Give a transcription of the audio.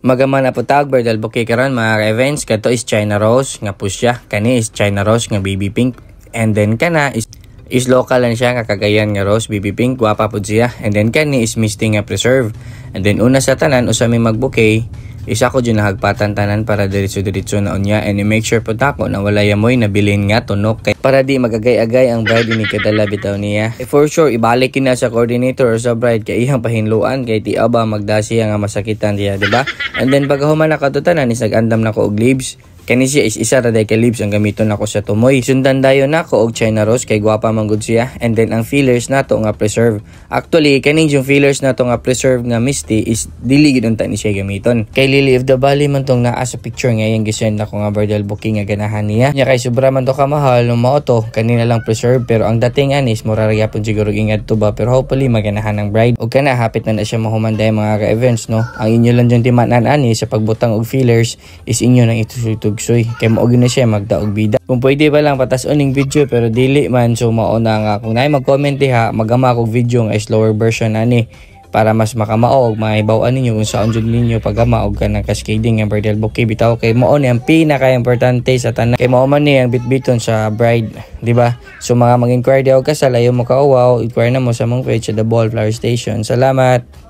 Magaman na po tawag bridal bouquet karon mga events. Kato is China Rose nga po siya. Kani is China Rose nga baby pink. And then kana is local lang siya nga Cagayan nga rose baby pink. Gwapa po siya. And then kani is misty nga preserve. And then una sa tanan usami mag-bouquet. Isa ko dyan nahagpatan tanan para diretso-diretso na unya, and i-make sure po tako na wala yamoy na bilin nga tunok kay para di magagay-agay ang bride ni kadala bitaw niya. For sure ibalik na sa coordinator or sa bride kay iyang pahinluan kay ti aba magdasi nga masakitan diya, di ba? And then paghuman na katutanan is nag-andam na ko og leaves. Kani siya is isa ra day ka leaves ang gamiton nako sa tumoy. Sundan dayon nako og China Rose kay gwapa man gud siya. And then ang fillers nato nga preserve. Actually kaning yung fillers nato nga preserve nga misty is dili gid unta ni siya gamiton. Kay Lily of the Valley man tong naa sa picture nga yang gisend nako nga bridal bouquet nga ganahan niya. Nya kay sobra man to ka mahal no mao to kanina lang preserve, pero ang dating anis mura ra gyapon siguro ingad to ba, pero hopefully maganahan ng bride. Og kana hapit na siya mahumanday mga ka-events no. Ang inyo lang jud timanan ani sa pagbutang og fillers is inyo nang itutug soy kay mao na siya magdaog bida. Kung pwede ba lang patas oning video pero dili man, so mao na nga kung naay mag-comment diha magama kog video nga slower version ani para mas makamaog maibaw-an ninyo kung saan jud ninyo pagama og kanang cascading nga bridal bouquet bitaw kay mao ni ang pinaka-importante sa tanan, kay mao man ni ang bitbiton sa bride, di ba? So mga mag-inquire daw kasal ayo mo kauwaw, inquire na mo sa mong page sa The Ball Flower Station. Salamat.